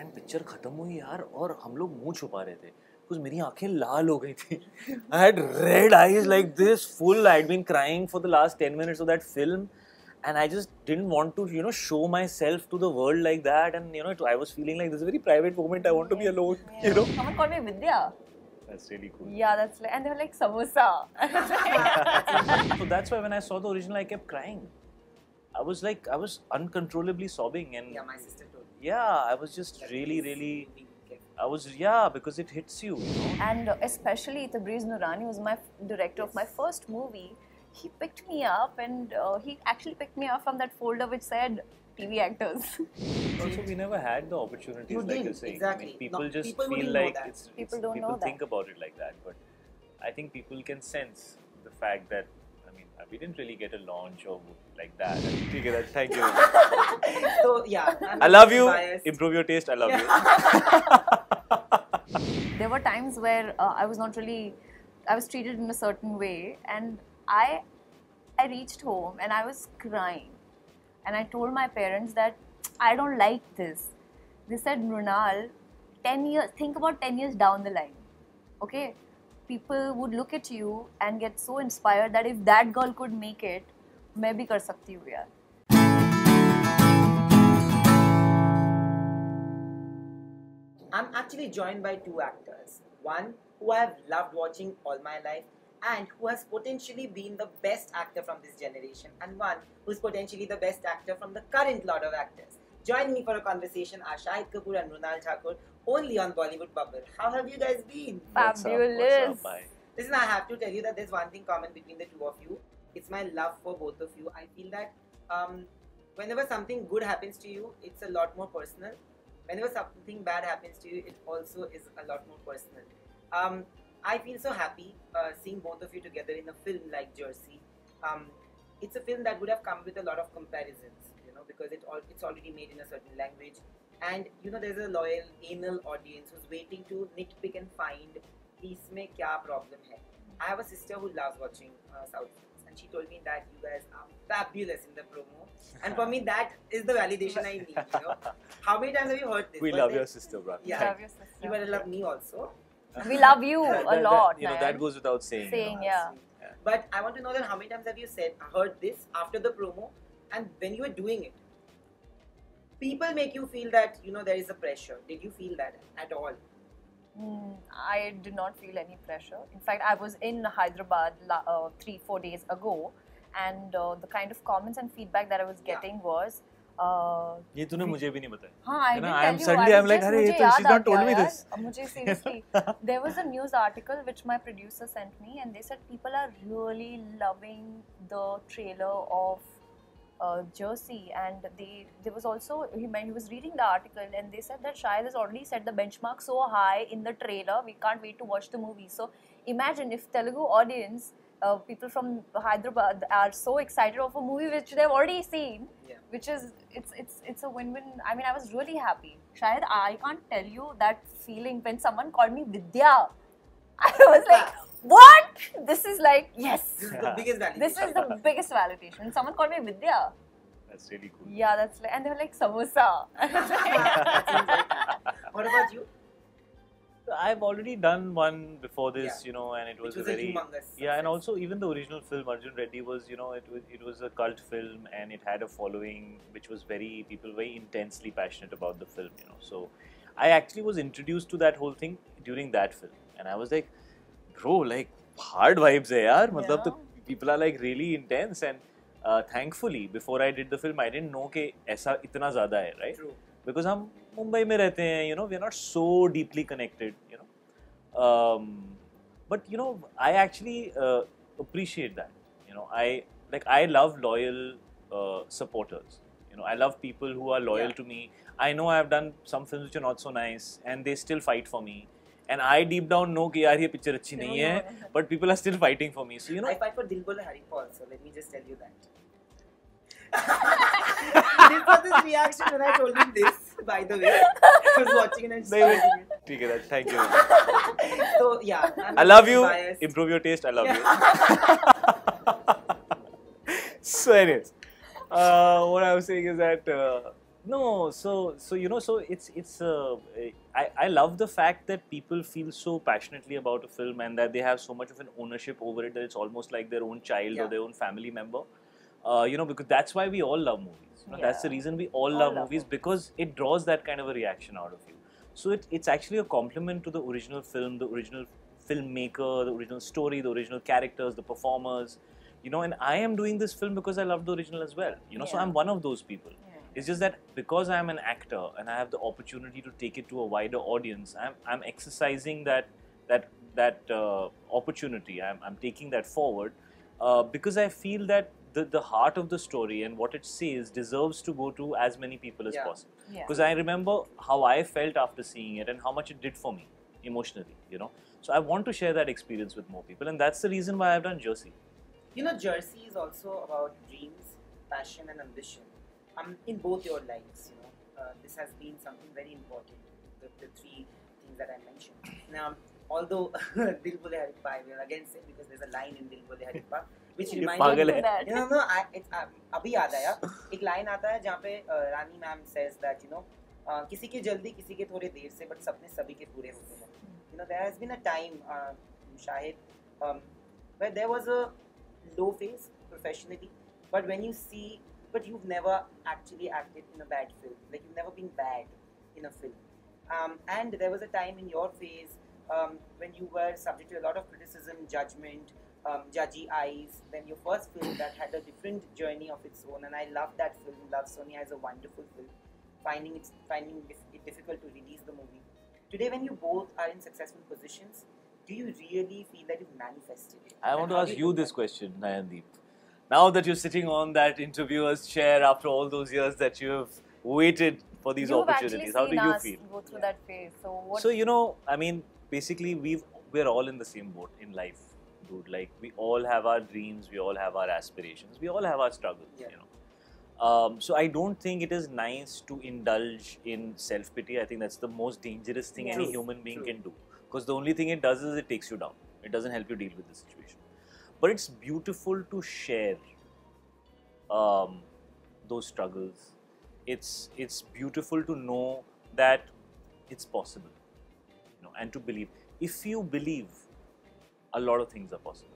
and picture खत्म हुई यार और हम लोग मुंह छुपा रहे थे because मेरी आंखें लाल हो गई थी. I had red eyes like this full. I had been crying for the last 10 minutes of that film. And I just didn't want to, show myself to the world like that. And, I was feeling like this is a very private moment. I want to be alone, Someone called me Vidya. That's really cool. Yeah, that's like, and they were like, samosa. So that's why when I saw the original, I kept crying. I was uncontrollably sobbing. And Yeah, my sister told me. yeah, I was just really, because it hits you. And especially Tabriz Noorani was my director of my first movie. He picked me up and he actually picked me up from that folder which said TV actors. Also, we never had the opportunities like you're saying. Exactly. I mean, people just people feel wouldn't know like that. People don't know people that. think about it like that. But I think people can sense the fact that, I mean, we didn't really get a launch or like that. Thank you. So yeah, I love you. Biased. Improve your taste. I love you. There were times where I was treated in a certain way, and I reached home and I was crying. And I told my parents that I don't like this. They said, Mrunal, 10 years, think about 10 years down the line. Okay? People would look at you and get so inspired that if that girl could make it, मैं भी कर सकती हूँ यार. I'm actually joined by two actors. One who I've loved watching all my life and who has potentially been the best actor from this generation, and one who's potentially the best actor from the current lot of actors. Join me for a conversation are Shahid Kapoor and Mrunal Thakur, only on Bollywood Bubble. How have you guys been? Fabulous. What's up? Bye. Listen, I have to tell you that there's one thing common between the two of you. It's my love for both of you. I feel that whenever something good happens to you, it's a lot more personal. Whenever something bad happens to you, it also is a lot more personal. I feel so happy seeing both of you together in a film like Jersey. It's a film that would have come with a lot of comparisons, because it's already made in a certain language. And, there's a loyal, anal audience who's waiting to nitpick and find, isme kya problem hai. I have a sister who loves watching South films, and she told me that you guys are fabulous in the promo. And for me, that is the validation I need, How many times have you heard this? We love your sister, bro. Yeah. Love your sister. You better love me also. We love you a lot, man. That goes without saying. Yeah. But I want to know that how many times have you heard this after the promo, and when you were doing it, people make you feel that there is a pressure. Did you feel that at all? I did not feel any pressure. In fact, I was in Hyderabad 3-4 days ago, and the kind of comments and feedback that I was getting was. ये तूने मुझे भी नहीं बताया. हाँ, I didn't I am tell you. suddenly I'm like, अरे ये तो she's not told me this. मुझे seriously, there was a news article which my producer sent me, and they said people are really loving the trailer of Jersey, and there was also he was reading the article, and they said that Shahid has already set the benchmark so high in the trailer. We can't wait to watch the movie. So imagine if Telugu audience. People from Hyderabad are so excited of a movie which they've already seen, which is it's a win-win. I mean, I was really happy. Shahid, I can't tell you that feeling when someone called me Vidya. I was like, what? This is like, yes. This is the biggest validation. This is the biggest validation. Someone called me Vidya. That's really cool. Yeah, that's like, and they were like samosa. What about you? I've already done one before this, and it was a very humongous success. and also even the original film Arjun Reddy was, it was a cult film, and it had a following which was people very intensely passionate about the film, So I actually was introduced to that whole thing during that film, and I was like, bro, like hard vibes hai yaar. Matlab, the people are like really intense, and thankfully before I did the film I didn't know ke aisa itna zyada hai, right? True. Because हम मुंबई में रहते हैं, we are not so deeply connected, but I actually appreciate that, I love loyal supporters, I love people who are loyal to me. I know I have done some films which are not so nice, and they still fight for me, and I deep down know कि यार ये picture अच्छी नहीं है, but people are still fighting for me. So I fight for Dilbol and Harry Paul, so let me just tell you that. This was his reaction when I told him this, by the way. He was watching and I just told him it. ठीक है, thank you. So yeah, I love you. Biased. Improve your taste. I love you. So anyways, what I was saying is that No, so you know, so I love the fact that people feel so passionately about a film and that they have so much of an ownership over it that it's almost like their own child or Yeah. their own family member. You know, because that's why we all love movies. You know, that's the Yeah. reason we all All love love movies movies. because it draws that kind of a reaction out of you. So it's actually a compliment to the original film, the original filmmaker, the original story, the original characters, the performers. You know, and I am doing this film because I love the original as well. You know, so Yeah. I'm one of those people. Yeah. It's just that because I'm an actor and I have the opportunity to take it to a wider audience, I'm exercising that opportunity. I'm taking that forward because I feel that the heart of the story and what it says deserves to go to as many people as Yeah. possible. Yeah. Because I remember how I felt after seeing it and how much it did for me emotionally. You know, so I want to share that experience with more people, and that's the reason why I've done Jersey. You know, Jersey is also about dreams, passion, and ambition. In both your lives, you know, this has been something very important. The three things that I mentioned. Now, although Dil Bole Harippa, I will again say because there's a line in Dil Bole Harippa which You reminds pagal me. hai. That. You know, no, अभी याद आया एक line आता है जहाँ पे रानी ma'am says that you know किसी के जल्दी किसी के थोड़े देर से but सपने सभी के पूरे होते हैं. You know, there has been a time, Shahid, where there was a low phase professionally, but when you see, but you've never actually acted in a bad film, like you've never been bad in a film. And there was a time in your phase when you were subject to a lot of criticism, judgment, judgy eyes. Then your first film that had a different journey of its own, and I love that film. Love Sonia is a wonderful film. Finding it difficult to release the movie. Today, when you both are in successful positions, do you really feel that you've manifested it? I want And to how ask do you do this that? question, Nayandeep. Now that you're sitting on that interviewer's chair after all those years that you have waited for these You've opportunities, actually how do seen you us feel? go through Yeah. that phase. So what? So you know, I mean, basically we're all in the same boat in life, dude. Like we all have our dreams, we all have our aspirations, we all have our struggles. Yeah. You know. So I don't think it is nice to indulge in self-pity. I think that's the most dangerous thing Yeah. any True, human being true. can do. Because the only thing it does is it takes you down. It doesn't help you deal with the situation. But it's beautiful to share those struggles. It's beautiful to know that it's possible, you know, and to believe. If you believe, a lot of things are possible.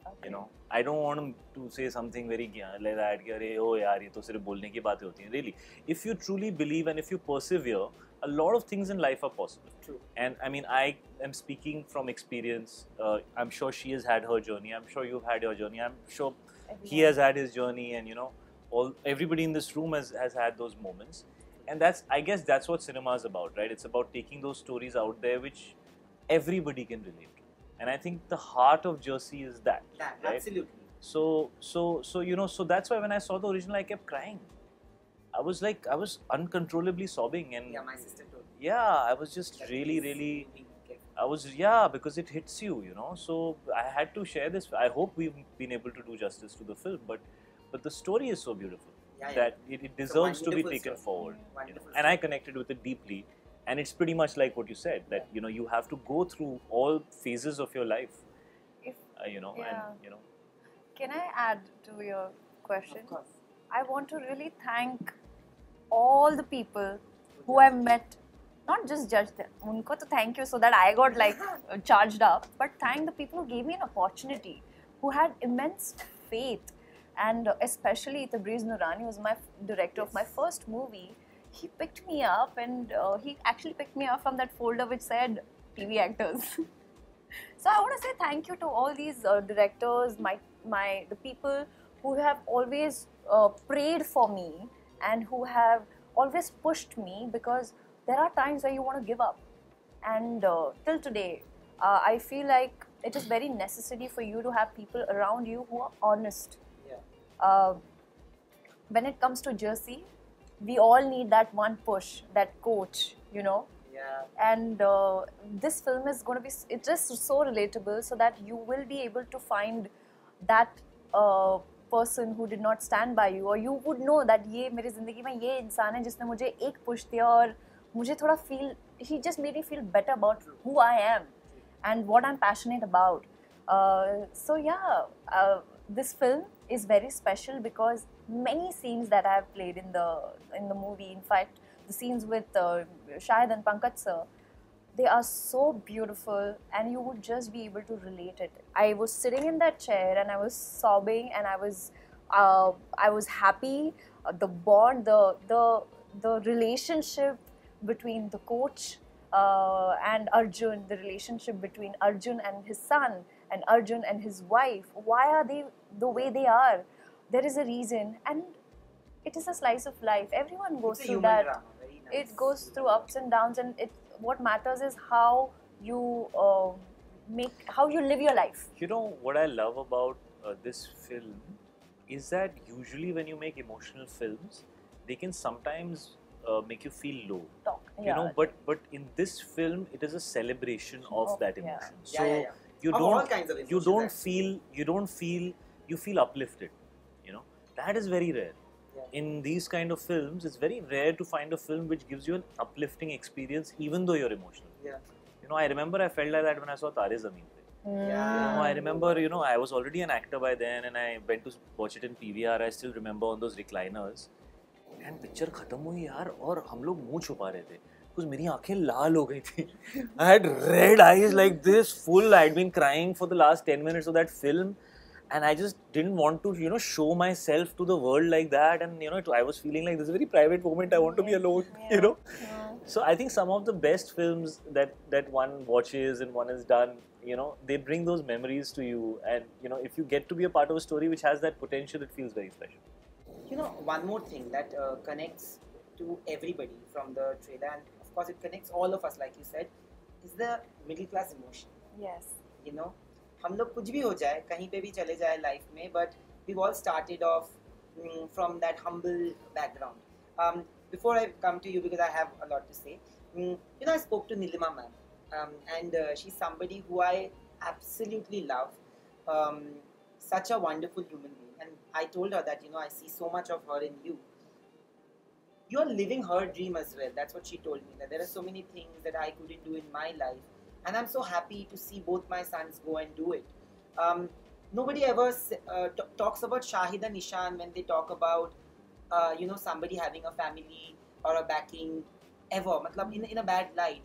Okay. You know, I don't want to say something very like that कि अरे ओ यार ये तो सिर्फ बोलने की बातें होती हैं. Really, if you truly believe and if you persevere, a lot of things in life are possible. True. And I mean, I am speaking from experience. I'm sure she has had her journey. I'm sure you've had your journey. I'm sure he has had his journey, and you know, everybody in this room has had those moments. And I guess that's what cinema is about, right? It's about taking those stories out there which everybody can relate to. And I think the heart of Jersey is that. That, right? absolutely. So you know, so that's why when I saw the original, I kept crying. I was uncontrollably sobbing, and Yeah, my sister told me. yeah, I was just that really, please really. be careful. I was, yeah, because it hits you, you know. So I had to share this. I hope we've been able to do justice to the film, but the story is so beautiful Yeah, yeah. that it deserves to be wonderful taken story. forward. You know? Wonderful And I story. connected with it deeply, and it's pretty much like what you said that you know you have to go through all phases of your life, If, you know, Yeah. and you know. can I add to your question? Of course. I want to really thank all the people who I've met. Not just judge them. Unko to thank you so that I got like charged up, but thank the people who gave me an opportunity, who had immense faith, and especially Tabriz Noorani was my director of my first movie. He picked me up, and he actually picked me up from that folder which said TV actors. So I want to say thank you to all these directors, the people who have always prayed for me and who have always pushed me, because there are times where you want to give up. And till today, I feel like it is very necessary for you to have people around you who are honest. Yeah. When it comes to Jersey, we all need that one push, that coach, you know. Yeah. And this film is going to be, it's just so relatable, so that you will be able to find that person who did not stand by you, or you would know that ये मेरी ज़िंदगी में ये इंसान है जिसने मुझे एक push दिया और मुझे थोड़ा feel, he just made me feel better about who I am and what I'm passionate about. So yeah, this film is very special because many scenes that I have played in the movie. In fact, the scenes with Shahid and Pankaj sir, they are so beautiful, and you would just be able to relate it. I was sitting in that chair and I was sobbing, and I was happy. The bond, the relationship between the coach and Arjun, the relationship between Arjun and his son, and Arjun and his wife. Why are they the way they are? There is a reason, and it is a slice of life. Everyone goes It's a through human that. drama, very nice. It goes through ups and downs, and what matters is how you how you live your life. You know what I love about this film is that usually when you make emotional films, they can sometimes make you feel low. Talk, You know, but in this film, it is a celebration of that yeah. emotion. Yeah, So yeah. you Of all don't kinds of you emotions, don't actually. you feel uplifted. You know, that is very rare. Yeah. In these kind of films, it's very rare to find a film which gives you an uplifting experience, even though you're emotional. Yeah. You know, I remember I felt like that when I saw Tare Zameen Pe. Yeah. You know, I remember, you know, I was already an actor by then, and I went to watch it in PVR. I still remember on those recliners. And picture खत्म हुई यार, और हम लोग मुंह छुपा रहे थे, because मेरी आंखें लाल हो गई थी. I had red eyes like this, full. I had been crying for the last 10 minutes of that film, and I just didn't want to, you know, show myself to the world like that. And you know, I was feeling like this is a very private moment. I want to be alone. You know. Yeah. So I think some of the best films that one watches and one has done, you know, they bring those memories to you, and you know, if you get to be a part of a story which has that potential, it feels very special. You know, one more thing that connects to everybody from the trailer, and of course it connects all of us, like you said, is the middle class emotion. Yes. You know, हम लोग कुछ भी हो जाए, कहीं पे भी चले जाए life में, but we've all started off from that humble background. Before I come to you, because I have a lot to say, you know, I spoke to Nilima ma'am, and she's somebody who I absolutely love. Such a wonderful human being, and I told her that, you know, I see so much of her in you. You're living her dream as well. That's what she told me, that there are so many things that I couldn't do in my life, and I'm so happy to see both my sons go and do it. Nobody ever talks about Shahid and Ishan when they talk about you know, somebody having a family or a backing ever, matlab, in a bad light,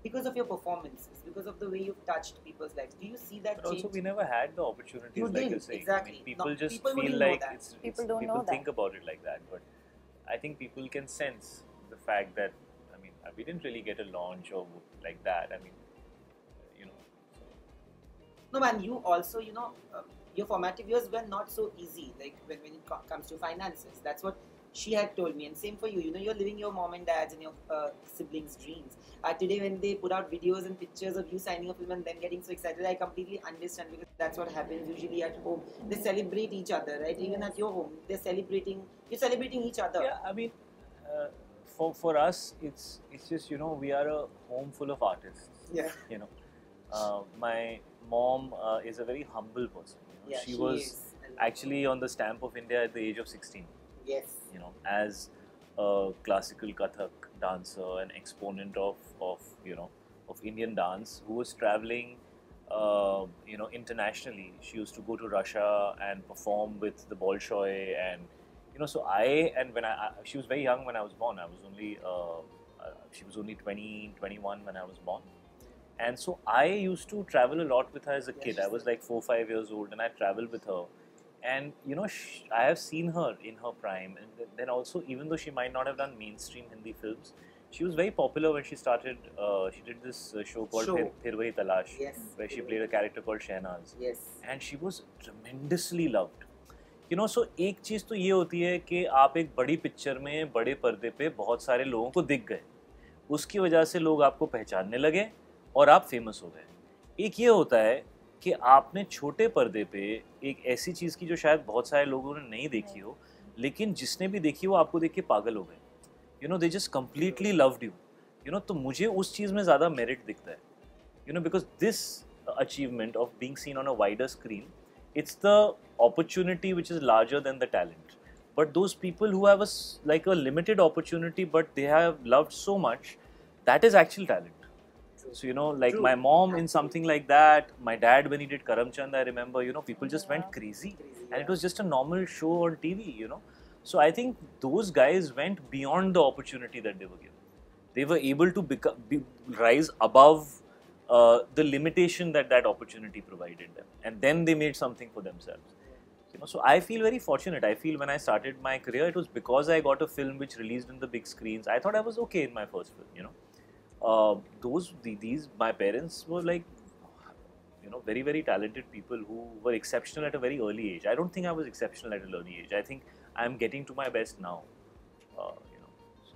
because of your performances, because of the way you've touched people's lives. Do you see that But change? also, we never had the opportunities, You like didn't, you're saying. exactly. I mean, people No, just people feel wouldn't know like that. People don't know people that. think about it like that. But I think people can sense the fact that, I mean, we didn't really get a launch or like that. I mean, you know. So. No, man, you also, you know, your formative years were not so easy, like when it comes to finances. That's what she had told me, and same for you. You know, you're living your mom and dad's and your siblings' dreams. Today, when they put out videos and pictures of you signing a film and them getting so excited, I completely understand, because that's what happens usually at home. They celebrate each other, right? Even at your home, you're celebrating each other. Yeah, I mean, for us, it's just, you know, we are a home full of artists. Yeah. You know, my mom is a very humble person. You know? Yeah, she was is. actually on the stamp of India at the age of 16. Yes. You know, as a classical Kathak dancer, an exponent of you know, of Indian dance, who was traveling, you know, internationally. She used to go to Russia and perform with the Bolshoi, and you know, so when she was very young when I was born. I was only she was only 20, 21 when I was born. And so I used to travel a lot with her as a kid. I was like 4, 5 years old, and I traveled with her. And you know, I have seen her in her prime, and then also, even though she might not have done mainstream Hindi films, she was very popular when she started. She did this show called Phir Wahi Talash, Yes. where she played a character called Shehnaz, Yes. and she was tremendously loved. You know, so एक चीज़ तो ये होती है कि आप एक बड़ी picture में बड़े पर्दे पे बहुत सारे लोगों को दिख गए, उसकी वजह से लोग आपको पहचानने लगे और आप फेमस हो गए. एक ये होता है कि आपने छोटे पर्दे पे एक ऐसी चीज़ की जो शायद बहुत सारे लोगों ने नहीं देखी हो, लेकिन जिसने भी देखी वो आपको देख के पागल हो गए. You know, they just completely loved you. You know, तो मुझे उस चीज़ में ज़्यादा मेरिट दिखता है. You know, because this achievement of being seen on a wider screen, it's the opportunity which is larger than the talent. But those people who have like a limited opportunity, but they have loved so much, that is actual talent. So, you know, like True. my mom in something like that, my dad when he did Karamchand, I remember, you know, people just went crazy. And it was just a normal show on TV, you know. So I think those guys went beyond the opportunity that they were given. They were able to rise above the limitation that that opportunity provided them, and then they made something for themselves. You know, so I feel very fortunate. I feel when I started my career, it was because I got a film which released in the big screens. I thought I was okay in my first film. You know, these my parents were like, you know, very very talented people who were exceptional at a very early age. I don't think I was exceptional at an early age. I think I'm getting to my best now. You know. So.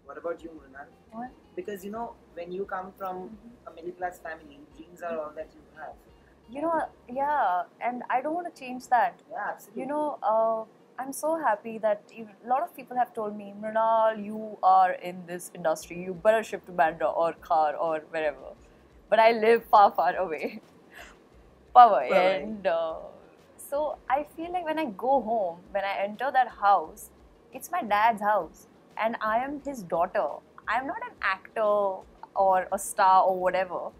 What about you, Mrunal? What? Because you know, when you come from a middle class family, dreams are all that you have. You know, yeah, and I don't want to change that. Yeah, absolutely. You know, I'm so happy that a lot of people have told me, Mrunal, you are in this industry. You better shift to Bandra or Khar or wherever. But I live far, far away. Powai. And so I feel like when I go home, when I enter that house, it's my dad's house. And I am his daughter. I'm not an actor or a star or whatever.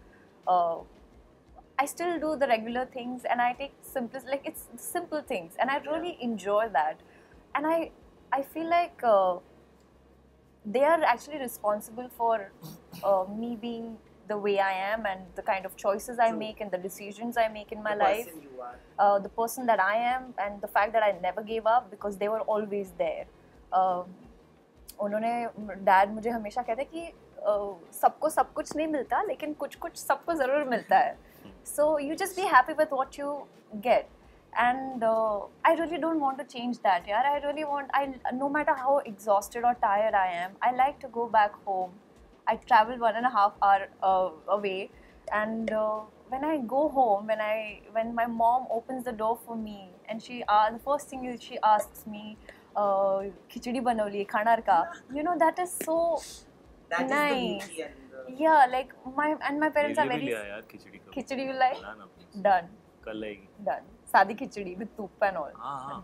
I still do the regular things and I take it's simple things and I really enjoy that. And I feel like they are actually responsible for me being the way I am and the kind of choices I make and the decisions I make in my life. The person you are. The person that I am and the fact that I never gave up because they were always there. उन्होंने dad मुझे हमेशा कहते कि सबको सब कुछ नहीं मिलता लेकिन कुछ कुछ सबको ज़रूर मिलता है. So you just be happy with what you get, and I really don't want to change that. Yeah, I really want. No matter how exhausted or tired I am, I like to go back home. I travel 1.5 hours away, and when I go home, when my mom opens the door for me, and the first thing is she asks me, "Khichdi banavli, khanar ka?" You know, that is so that nice. Is the beauty and yeah, like my parents are very. Khichdi you like? Done. Done. Sadi khichdi with tup and all.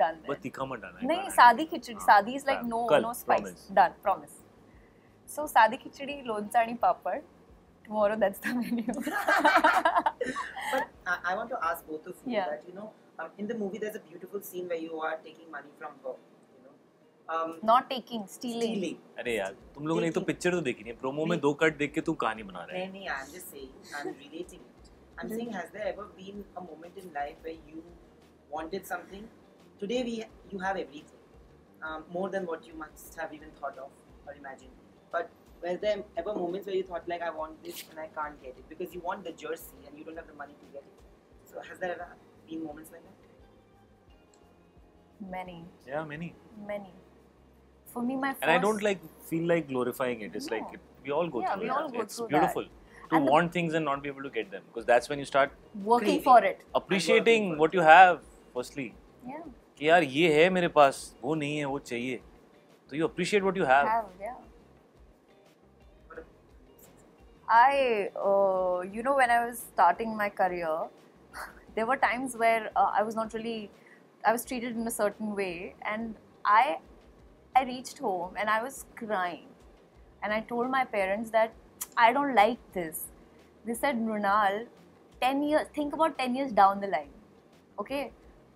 Done. But tikha mat dana. No, sadi khichdi. Sadi is like no spice. Promise. Done. Promise. So sadi khichdi, loncha and papad. Tomorrow that's the menu. But I want to ask both of you that you know, in the movie there's a beautiful scene where you are taking money from her. Not taking, stealing. अरे यार तुम लोगों ने तो picture तो देखी नहीं promo में 2 कट देख के तू कहानी बना रहे हैं नहीं I'm just saying I'm relating it. I'm saying has there ever been a moment in life where you wanted something? Today you have everything, more than what you must have even thought of or imagined. But were there ever moments where you thought like I want this and I can't get it because you want the jersey and you don't have the money to get it? So has there ever been moments like that? Many. Yeah, many. For me, my first... And I don't feel like glorifying it. It's like we all go through it. We all go it's through beautiful that. to want things and not be able to get them because that's when you start working for it. Appreciating what you have. Firstly, yeah. कि यार ये है मेरे पास, वो नहीं है, वो चाहिए. So you appreciate what you have. You know, when I was starting my career, there were times where I was treated in a certain way, and I reached home and I was crying, and I told my parents that I don't like this. They said, Mrunal, 10 years, think about 10 years down the line, okay?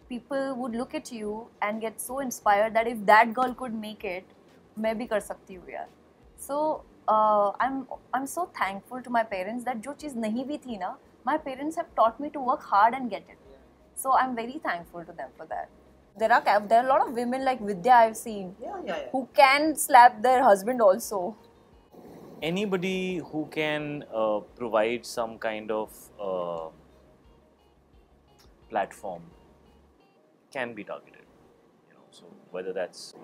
People would look at you and get so inspired that if that girl could make it, मैं भी कर सकती हूँ यार. So I'm so thankful to my parents that जो चीज़ नहीं भी थी ना, my parents have taught me to work hard and get it. So I'm very thankful to them for that. There are a lot of women like Vidya I've seen who can slap their husband also. Anybody who can provide some kind of platform can be targeted. You know, so whether that's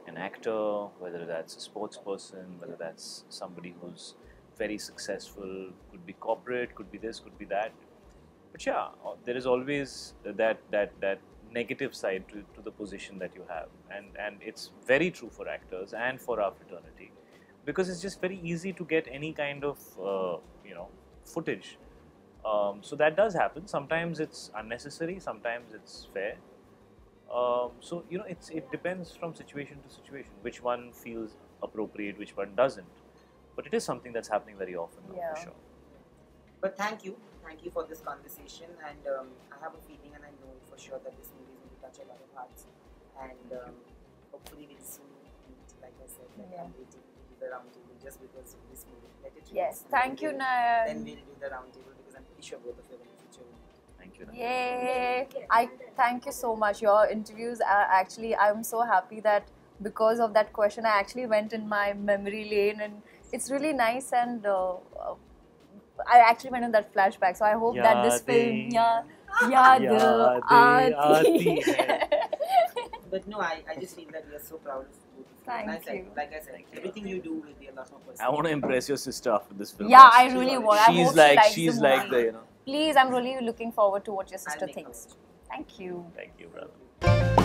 an actor, whether that's a sports person, whether that's somebody who's very successful, could be corporate, could be this, could be that. But yeah, there is always that negative side to the position that you have, and it's very true for actors and for our fraternity, because it's just very easy to get any kind of footage. So that does happen. Sometimes it's unnecessary, sometimes it's fair. So it depends from situation to situation, which one feels appropriate, which one doesn't. But it is something that's happening very often, for sure. But thank you for this conversation, and I have a feeling, and I know for sure that this movie is going to touch a lot of hearts. And hopefully we'll soon meet. Like I said, like Yeah. I'm waiting to do the round table just because of this movie. Let it Yes, release, and thank you, then Nayan. we'll do the round table because I'm pretty sure both of you are in the future. Thank you. Yay! I thank you so much. Your interviews are actually, I'm so happy that because of that question, I actually went in my memory lane, and it's really nice. And I actually went in that flashback. So I hope that this film, Yaadein, Yaad Yaadein Aati hai. But no, I just feel that we are so proud of both of you. Thank And I said, you. like I said, Thank you. everything you do will be a lot more I personal. want to impress your sister after this film. Yeah, I She's really like- want. I She's hope like she likes she's the like movie. the Please, I'm really looking forward to what your I'll sister make her thinks. watch. Thank you. Thank you, brother.